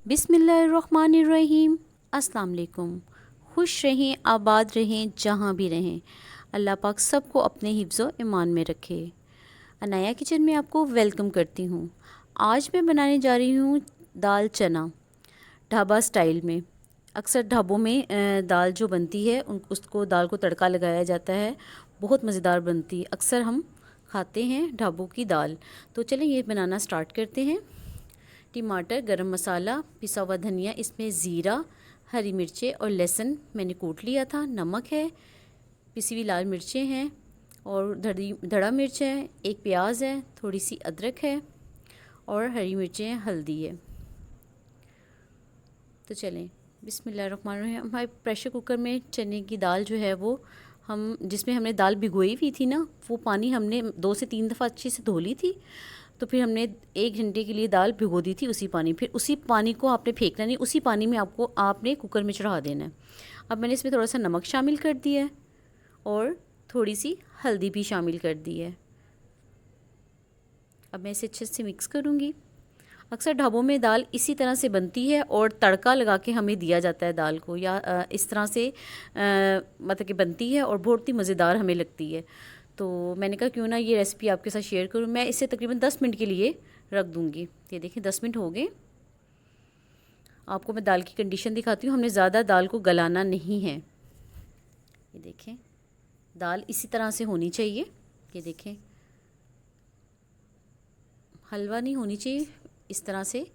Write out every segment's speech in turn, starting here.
बिस्मिल्लाहिर्रहमानिर्रहीम। अस्सलाम वालेकुम। खुश रहें, आबाद रहें, जहाँ भी रहें। अल्लाह पाक सबको अपने हिफ्ज़ ईमान में रखे। अनाया किचन में आपको वेलकम करती हूँ। आज मैं बनाने जा रही हूँ दाल चना ढाबा स्टाइल में। अक्सर ढाबों में दाल जो बनती है उसको दाल को तड़का लगाया जाता है, बहुत मज़ेदार बनती है। अक्सर हम खाते हैं ढाबों की दाल। तो चलें ये बनाना स्टार्ट करते हैं। टमाटर, गरम मसाला, पिसा हुआ धनिया, इसमें ज़ीरा, हरी मिर्चें और लहसुन मैंने कूट लिया था, नमक है, पिसी हुई लाल मिर्चें हैं और धड़ा मिर्च है, एक प्याज है, थोड़ी सी अदरक है और हरी मिर्चें हैं, हल्दी है। तो चलें बिस्मिल्लाहिर्रहमानिर्रहीम। हमारे प्रेशर कुकर में चने की दाल जो है वो जिसमें हमने दाल भिगोई हुई थी ना, वो पानी हमने 2 से 3 दफ़ा अच्छे से धो ली थी। तो फिर हमने 1 घंटे के लिए दाल भिगो दी थी उसी पानी। फिर उसी पानी को आपने फेंकना नहीं, उसी पानी में आपने कुकर में चढ़ा देना है। अब मैंने इसमें थोड़ा सा नमक शामिल कर दिया है और थोड़ी सी हल्दी भी शामिल कर दी है। अब मैं इसे अच्छे से मिक्स करूँगी। अक्सर ढाबों में दाल इसी तरह से बनती है और तड़का लगा के हमें दिया जाता है दाल को, या इस तरह से मतलब कि बनती है और बहुत ही मज़ेदार हमें लगती है। तो मैंने कहा क्यों ना ये रेसिपी आपके साथ शेयर करूँ। मैं इसे तकरीबन 10 मिनट के लिए रख दूँगी। ये देखिए 10 मिनट हो गए। आपको मैं दाल की कंडीशन दिखाती हूँ। हमने ज़्यादा दाल को गलाना नहीं है। ये देखें दाल इसी तरह से होनी चाहिए। ये देखें हलवा नहीं होनी चाहिए, इस तरह से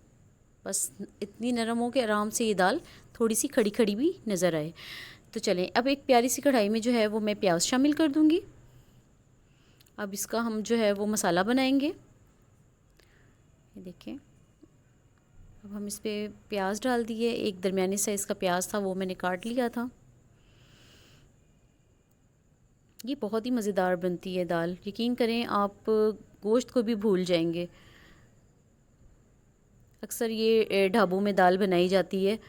बस इतनी नरम हो कि आराम से ये दाल थोड़ी सी खड़ी खड़ी भी नज़र आए। तो चलें अब एक प्यारी सी कढ़ाई में जो है वो मैं प्याज शामिल कर दूँगी। अब इसका हम जो है वो मसाला बनाएंगे। ये देखें अब हम इस पर प्याज डाल दिए। एक दरमियानी साइज़ का प्याज था, वो मैंने काट लिया था। ये बहुत ही मज़ेदार बनती है दाल, यकीन करें आप गोश्त को भी भूल जाएंगे। अक्सर ये ढाबों में दाल बनाई जाती है,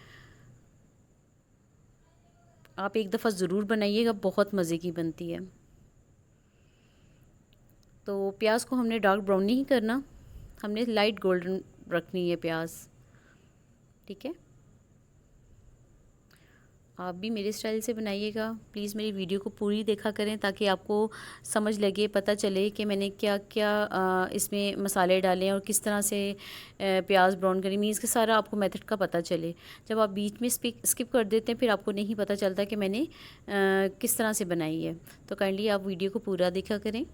आप एक दफ़ा ज़रूर बनाइएगा, बहुत मज़े की बनती है। तो प्याज को हमने डार्क ब्राउन नहीं करना, हमने लाइट गोल्डन रखनी है प्याज। ठीक है, आप भी मेरे स्टाइल से बनाइएगा। प्लीज़ मेरी वीडियो को पूरी देखा करें ताकि आपको समझ लगे, पता चले कि मैंने क्या क्या इसमें मसाले डाले हैं और किस तरह से प्याज ब्राउन करी। मीन्स के सारा आपको मेथड का पता चले। जब आप बीच में स्किप कर देते हैं फिर आपको नहीं पता चलता कि मैंने किस तरह से बनाई है। तो काइंडली आप वीडियो को पूरा देखा करें।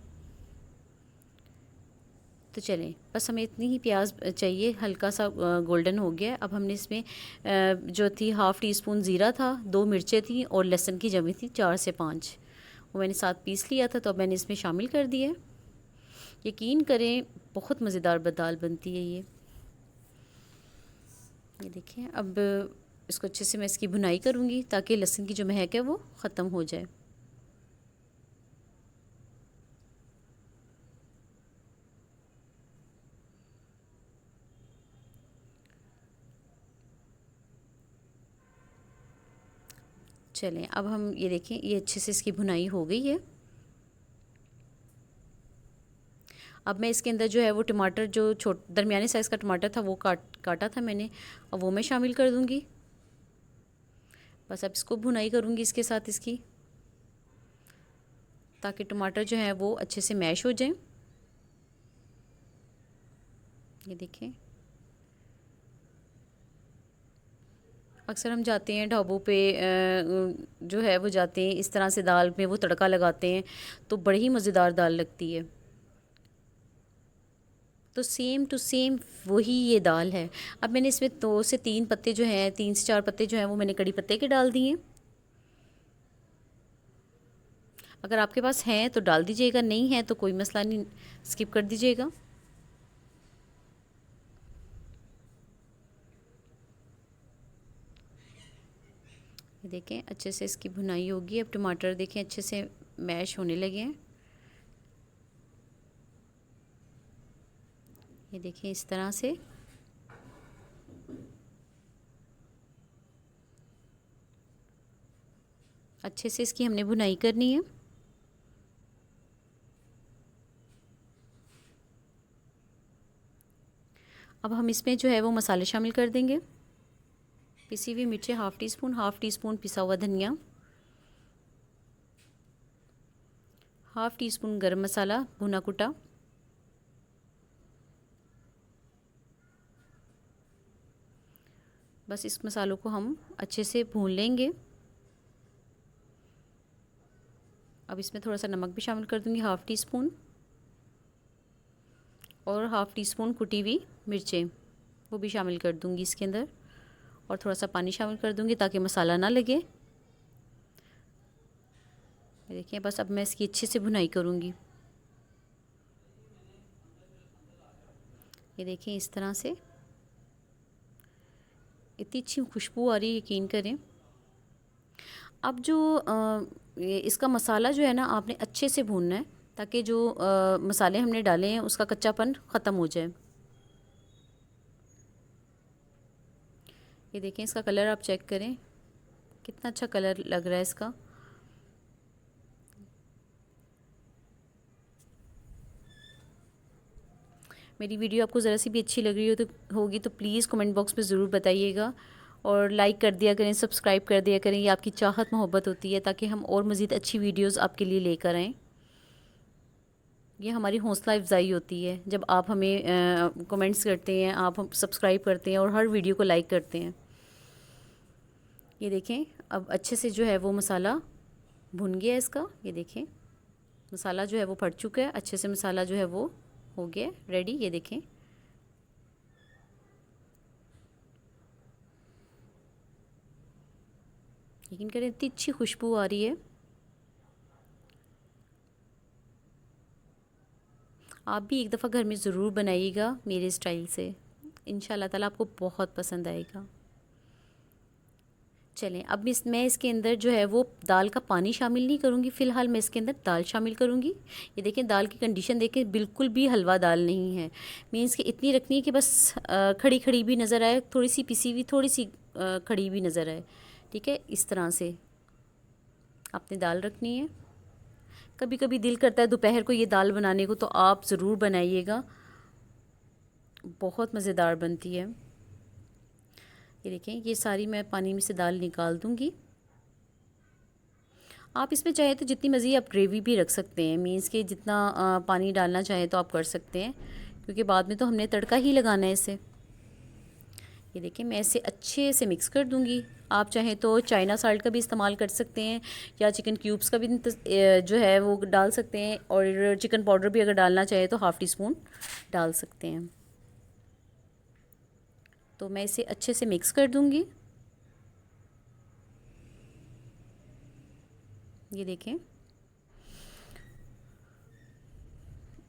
तो चलें बस हमें इतनी ही प्याज चाहिए, हल्का सा गोल्डन हो गया। अब हमने इसमें जो थी हाफ़ टी स्पून ज़ीरा था, 2 मिर्चें थी और लहसुन की जमी थी 4 से 5, वो मैंने साथ पीस लिया था। तो अब मैंने इसमें शामिल कर दिया। यकीन करें बहुत मज़ेदार दाल बनती है ये देखें। अब इसको अच्छे से मैं इसकी भुनाई करूँगी ताकि लहसुन की जो महक है वो ख़त्म हो जाए। चलें अब हम ये देखें ये अच्छे से इसकी भुनाई हो गई है। अब मैं इसके अंदर जो है वो टमाटर, जो दरमियाने साइज़ का टमाटर था वो काटा था मैंने, अब वो मैं शामिल कर दूँगी। बस अब इसको भुनाई करूँगी इसके साथ इसकी, ताकि टमाटर जो है वो अच्छे से मैश हो जाए। ये देखें अक्सर हम जाते हैं ढाबों पे, जो है वो जाते हैं इस तरह से दाल में वो तड़का लगाते हैं तो बड़ी ही मज़ेदार दाल लगती है। तो सेम टू सेम वही ये दाल है। अब मैंने इसमें 2 से 3 पत्ते जो हैं, 3 से 4 पत्ते जो हैं वो मैंने कड़ी पत्ते के डाल दिए। अगर आपके पास हैं तो डाल दीजिएगा, नहीं है तो कोई मसला नहीं, स्किप कर दीजिएगा। ये देखें अच्छे से इसकी भुनाई होगी। अब टमाटर देखें अच्छे से मैश होने लगे हैं। ये देखें इस तरह से। अच्छे से इसकी हमने भुनाई करनी है। अब हम इसमें जो है वो मसाले शामिल कर देंगे। पिसी हुई मिर्चें हाफ़ टी स्पून पिसा हुआ धनिया, हाफ़ टी स्पून गरम मसाला भुना कुटा, बस इस मसालों को हम अच्छे से भून लेंगे। अब इसमें थोड़ा सा नमक भी शामिल कर दूंगी, हाफ़ टी स्पून, और हाफ़ टी स्पून कुटी हुई मिर्चें वो भी शामिल कर दूंगी इसके अंदर, और थोड़ा सा पानी शामिल कर दूंगी ताकि मसाला ना लगे। देखिए बस अब मैं इसकी अच्छे से भुनाई करूंगी। ये देखिए इस तरह से इतनी अच्छी खुशबू आ रही है, यकीन करें। अब जो इसका मसाला जो है ना, आपने अच्छे से भूनना है ताकि जो मसाले हमने डाले हैं उसका कच्चापन ख़त्म हो जाए। ये देखें इसका कलर आप चेक करें, कितना अच्छा कलर लग रहा है इसका। मेरी वीडियो आपको ज़रा सी भी अच्छी लग रही होगी तो प्लीज़ कमेंट बॉक्स में ज़रूर बताइएगा, और लाइक कर दिया करें, सब्सक्राइब कर दिया करें। ये आपकी चाहत मोहब्बत होती है ताकि हम और मज़ीद अच्छी वीडियोस आपके लिए लेकर आएँ। ये हमारी हौसला अफजाई होती है जब आप हमें कमेंट्स करते हैं, आप हम सब्सक्राइब करते हैं और हर वीडियो को लाइक करते हैं। ये देखें अब अच्छे से जो है वो मसाला भुन गया इसका। ये देखें मसाला जो है वो फट चुका है, अच्छे से मसाला जो है वो हो गया रेडी। ये देखें यकीन करें इतनी अच्छी खुशबू आ रही है। आप भी एक दफ़ा घर में ज़रूर बनाइएगा मेरे स्टाइल से, इंशाल्लाह ताला आपको बहुत पसंद आएगा। चलें अब मैं इसके अंदर जो है वो दाल का पानी शामिल नहीं करूँगी, फ़िलहाल मैं इसके अंदर दाल शामिल करूँगी। ये देखें दाल की कंडीशन देखें, बिल्कुल भी हलवा दाल नहीं है, मीन्स कि इतनी रखनी है कि बस खड़ी खड़ी भी नज़र आए, थोड़ी सी पिसी हुई, थोड़ी सी खड़ी भी नज़र आए। ठीक है, इस तरह से आपने दाल रखनी है। कभी कभी दिल करता है दोपहर को ये दाल बनाने को, तो आप ज़रूर बनाइएगा, बहुत मज़ेदार बनती है। ये देखें ये सारी मैं पानी में से दाल निकाल दूंगी। आप इसमें चाहे तो जितनी मर्ज़ी आप ग्रेवी भी रख सकते हैं, मीन्स के जितना पानी डालना चाहे तो आप कर सकते हैं, क्योंकि बाद में तो हमने तड़का ही लगाना है इसे। ये देखें मैं इसे अच्छे से मिक्स कर दूंगी। आप चाहें तो चाइना साल्ट का भी इस्तेमाल कर सकते हैं, या चिकन क्यूब्स का भी जो है वो डाल सकते हैं, और चिकन पाउडर भी अगर डालना चाहे तो हाफ़ टी स्पून डाल सकते हैं। तो मैं इसे अच्छे से मिक्स कर दूंगी। ये देखें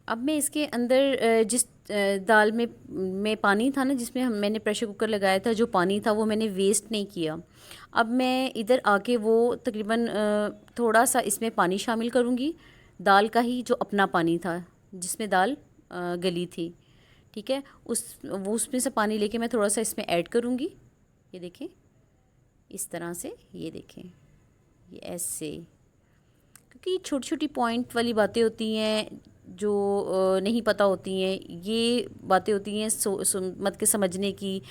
अब मैं इसके अंदर जिस दाल में पानी था ना, जिसमें मैंने प्रेशर कुकर लगाया था, जो पानी था वो मैंने वेस्ट नहीं किया। अब मैं इधर आके वो तकरीबन थोड़ा सा इसमें पानी शामिल करूँगी, दाल का ही जो अपना पानी था जिसमें दाल गली थी। ठीक है, उसमें से पानी लेके मैं थोड़ा सा इसमें ऐड करूँगी। ये देखें इस तरह से, ये देखें ये ऐसे, क्योंकि छोटी छोटी पॉइंट वाली बातें होती हैं जो नहीं पता होती हैं, ये बातें होती हैं मत के समझने की,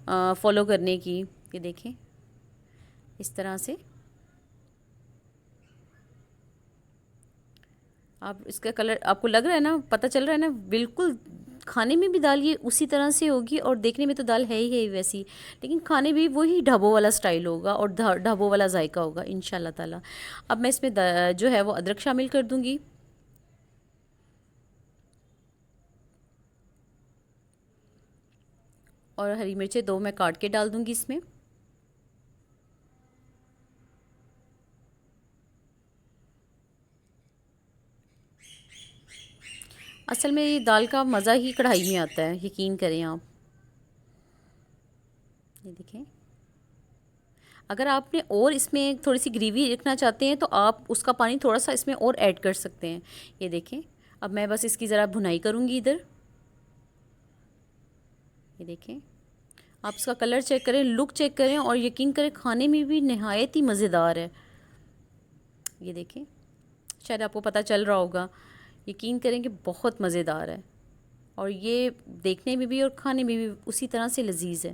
फॉलो करने की। ये देखें इस तरह से आप, इसका कलर आपको लग रहा है ना, पता चल रहा है ना, बिल्कुल खाने में भी दाल ये उसी तरह से होगी, और देखने में तो दाल है ही वैसी, लेकिन खाने भी वही ढाबों वाला स्टाइल होगा और ढाबों वाला जायका होगा इंशाल्लाह ताला। अब मैं इसमें जो है वो अदरक शामिल कर दूंगी। और हरी मिर्चें 2 मैं काट के डाल दूंगी इसमें। असल में ये दाल का मज़ा ही कढ़ाई में आता है, यकीन करें आप। ये देखें अगर आपने और इसमें थोड़ी सी ग्रेवी रखना चाहते हैं तो आप उसका पानी थोड़ा सा इसमें और ऐड कर सकते हैं। ये देखें अब मैं बस इसकी ज़रा भुनाई करूँगी इधर। ये देखें आप इसका कलर चेक करें, लुक चेक करें, और यकीन करें खाने में भी नहायत ही मज़ेदार है। ये देखें शायद आपको पता चल रहा होगा, यकीन करें कि बहुत मज़ेदार है, और ये देखने में भी और खाने में भी उसी तरह से लजीज है।